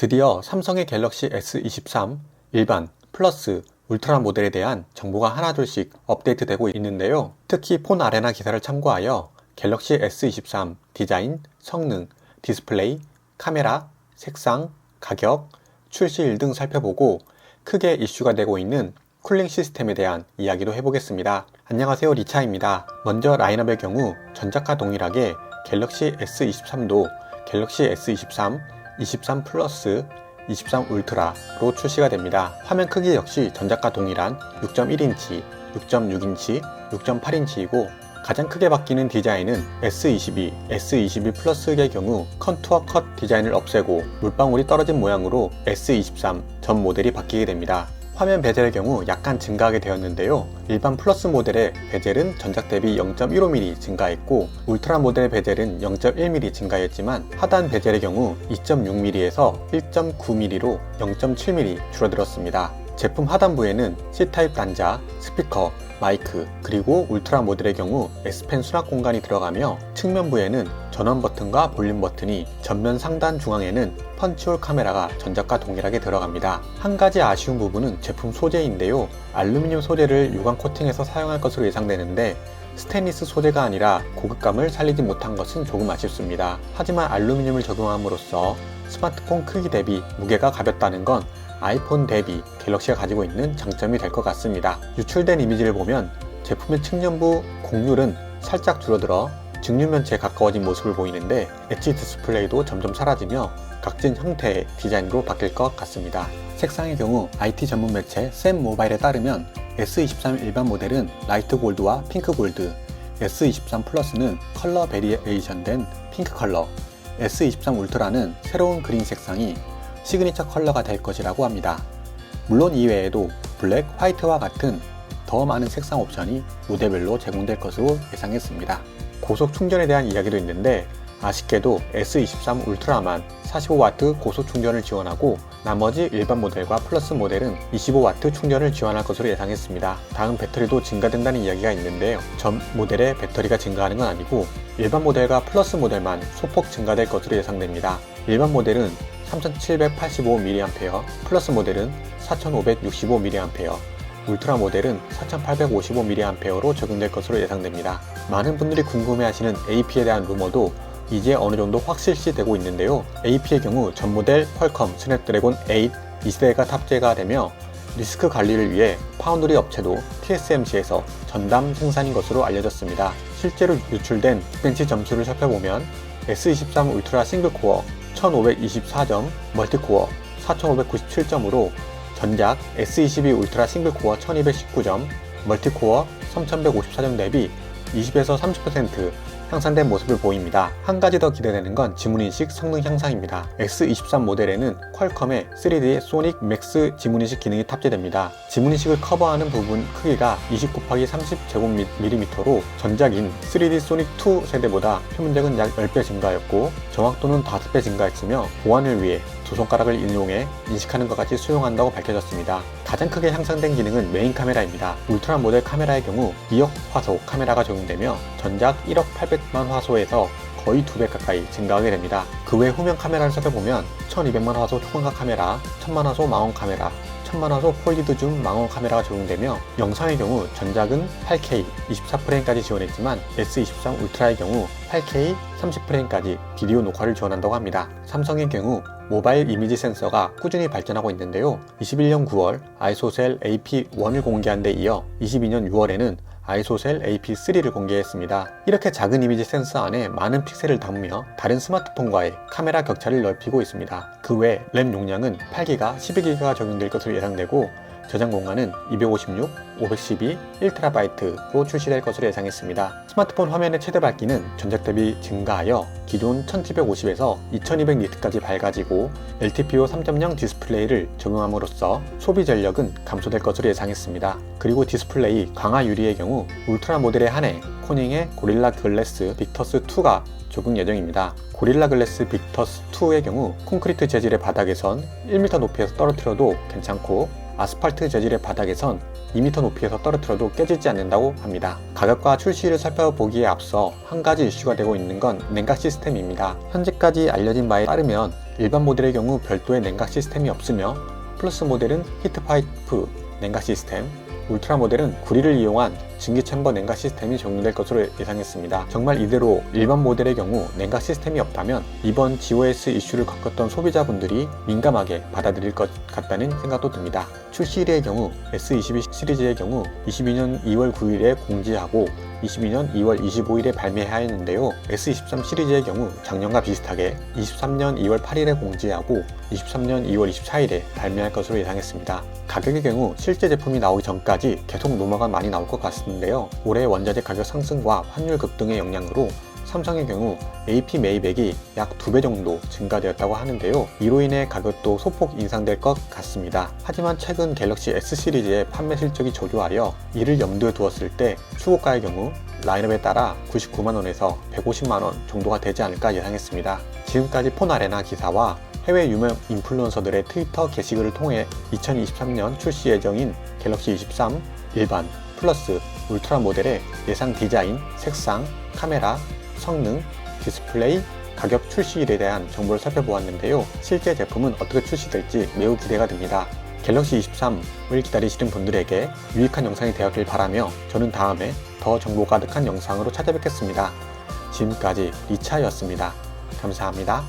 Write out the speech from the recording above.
드디어 삼성의 갤럭시 S23 일반, 플러스, 울트라 모델에 대한 정보가 하나둘씩 업데이트되고 있는데요. 특히 폰 아레나 기사를 참고하여 갤럭시 S23 디자인, 성능, 디스플레이, 카메라, 색상, 가격, 출시일 등 살펴보고 크게 이슈가 되고 있는 쿨링 시스템에 대한 이야기도 해보겠습니다. 안녕하세요, 리차입니다. 먼저 라인업의 경우 전작과 동일하게 갤럭시 S23도 갤럭시 S23, 23 플러스, 23 울트라로 출시가 됩니다. 화면 크기 역시 전작과 동일한 6.1인치, 6.6인치, 6.8인치이고 가장 크게 바뀌는 디자인은 S22, S22 플러스의 경우 컨투어 컷 디자인을 없애고 물방울이 떨어진 모양으로 S23 전 모델이 바뀌게 됩니다. 화면 베젤의 경우 약간 증가하게 되었는데요. 일반 플러스 모델의 베젤은 전작 대비 0.15mm 증가했고 울트라 모델의 베젤은 0.1mm 증가했지만 하단 베젤의 경우 2.6mm에서 1.9mm로 0.7mm 줄어들었습니다. 제품 하단부에는 C타입 단자, 스피커, 마이크, 그리고 울트라 모델의 경우 S펜 수납 공간이 들어가며 측면부에는 전원 버튼과 볼륨 버튼이, 전면 상단 중앙에는 펀치홀 카메라가 전작과 동일하게 들어갑니다. 한 가지 아쉬운 부분은 제품 소재인데요. 알루미늄 소재를 유광 코팅해서 사용할 것으로 예상되는데 스테인리스 소재가 아니라 고급감을 살리지 못한 것은 조금 아쉽습니다. 하지만 알루미늄을 적용함으로써 스마트폰 크기 대비 무게가 가볍다는 건 아이폰 대비 갤럭시가 가지고 있는 장점이 될 것 같습니다. 유출된 이미지를 보면 제품의 측면부 곡률은 살짝 줄어들어 직육면체에 가까워진 모습을 보이는데 엣지 디스플레이도 점점 사라지며 각진 형태의 디자인으로 바뀔 것 같습니다. 색상의 경우 IT 전문 매체 샘 모바일에 따르면 S23 일반 모델은 라이트 골드와 핑크 골드, S23 플러스는 컬러 베리에이션된 핑크 컬러, S23 울트라는 새로운 그린 색상이 시그니처 컬러가 될 것이라고 합니다. 물론 이외에도 블랙, 화이트와 같은 더 많은 색상 옵션이 모델별로 제공될 것으로 예상했습니다. 고속 충전에 대한 이야기도 있는데 아쉽게도 S23 울트라만 45W 고속 충전을 지원하고 나머지 일반 모델과 플러스 모델은 25W 충전을 지원할 것으로 예상했습니다. 다음 배터리도 증가된다는 이야기가 있는데요. 전 모델의 배터리가 증가하는 건 아니고 일반 모델과 플러스 모델만 소폭 증가될 것으로 예상됩니다. 일반 모델은 3785mAh, 플러스 모델은 4565mAh, 울트라 모델은 4855mAh로 적용될 것으로 예상됩니다. 많은 분들이 궁금해하시는 AP에 대한 루머도 이제 어느 정도 확실시 되고 있는데요. AP의 경우 전 모델 퀄컴 스냅드래곤 8 2세대가 탑재가 되며 리스크 관리를 위해 파운드리 업체도 TSMC에서 전담 생산인 것으로 알려졌습니다. 실제로 유출된 빅벤치 점수를 살펴보면 S23 울트라 싱글코어 1524점, 멀티코어 4597점으로 전작 S22 울트라 싱글코어 1219점, 멀티코어 3154점 대비 20에서 30% 향상된 모습을 보입니다. 한 가지 더 기대되는 건 지문인식 성능 향상입니다. S23 모델에는 퀄컴의 3D 소닉 맥스 지문인식 기능이 탑재됩니다. 지문인식을 커버하는 부분 크기가 20×30제곱mm로 전작인 3D 소닉 2 세대보다 표면적은 약 10배 증가했고 정확도는 5배 증가했으며 보안을 위해 두 손가락을 이용해 인식하는 것까지 수용한다고 밝혀졌습니다. 가장 크게 향상된 기능은 메인 카메라입니다. 울트라 모델 카메라의 경우 2억 화소 카메라가 적용되며 전작 1억 800만 화소에서 거의 2배 가까이 증가하게 됩니다. 그 외 후면 카메라를 살펴보면 1200만 화소 초광각 카메라, 1000만 화소 망원 카메라, 1000만 화소 폴리드 줌 망원 카메라가 적용되며 영상의 경우 전작은 8K 24프레임까지 지원했지만 S23 울트라의 경우 8K 30프레임까지 비디오 녹화를 지원한다고 합니다. 삼성의 경우 모바일 이미지 센서가 꾸준히 발전하고 있는데요. 21년 9월 아이소셀 AP1을 공개한 데 이어 22년 6월에는 아이소셀 AP3를 공개했습니다. 이렇게 작은 이미지 센서 안에 많은 픽셀을 담으며 다른 스마트폰과의 카메라 격차를 넓히고 있습니다. 그 외 램 용량은 8기가, 12기가가 적용될 것으로 예상되고 저장 공간은 256, 512, 1TB로 출시될 것으로 예상했습니다. 스마트폰 화면의 최대 밝기는 전작 대비 증가하여 기존 1750에서 2200니트까지 밝아지고 LTPO 3.0 디스플레이를 적용함으로써 소비 전력은 감소될 것으로 예상했습니다. 그리고 디스플레이 강화 유리의 경우 울트라 모델에 한해 코닝의 고릴라 글래스 빅터스 2가 적용 예정입니다. 고릴라 글래스 빅터스 2의 경우 콘크리트 재질의 바닥에선 1m 높이에서 떨어뜨려도 괜찮고 아스팔트 재질의 바닥에선 2m 높이에서 떨어뜨려도 깨지지 않는다고 합니다. 가격과 출시를 살펴보기에 앞서 한 가지 이슈가 되고 있는 건 냉각 시스템입니다. 현재까지 알려진 바에 따르면 일반 모델의 경우 별도의 냉각 시스템이 없으며 플러스 모델은 히트파이프 냉각 시스템, 울트라 모델은 구리를 이용한 증기 챔버 냉각 시스템이 적용될 것으로 예상했습니다. 정말 이대로 일반 모델의 경우 냉각 시스템이 없다면 이번 GOS 이슈를 겪었던 소비자분들이 민감하게 받아들일 것 같다는 생각도 듭니다. 출시일의 경우 S22 시리즈의 경우 22년 2월 9일에 공지하고 22년 2월 25일에 발매하였는데요. S23 시리즈의 경우 작년과 비슷하게 23년 2월 8일에 공지하고 23년 2월 24일에 발매할 것으로 예상했습니다. 가격의 경우 실제 제품이 나오기 전까지 계속 루머가 많이 나올 것 같은데요. 올해 원자재 가격 상승과 환율 급등의 영향으로 삼성의 경우 AP 매입액이 약 2배 정도 증가되었다고 하는데요. 이로 인해 가격도 소폭 인상될 것 같습니다. 하지만 최근 갤럭시 S 시리즈의 판매 실적이 저조하여 이를 염두에 두었을 때 추고가의 경우 라인업에 따라 99만원에서 150만원 정도가 되지 않을까 예상했습니다. 지금까지 폰아레나 기사와 해외 유명 인플루언서들의 트위터 게시글을 통해 2023년 출시 예정인 갤럭시 23 일반, 플러스, 울트라 모델의 예상 디자인, 색상, 카메라, 성능, 디스플레이, 가격 출시일에 대한 정보를 살펴보았는데요. 실제 제품은 어떻게 출시될지 매우 기대가 됩니다. 갤럭시 23을 기다리시는 분들에게 유익한 영상이 되었길 바라며 저는 다음에 더 정보 가득한 영상으로 찾아뵙겠습니다. 지금까지 리차였습니다. 감사합니다.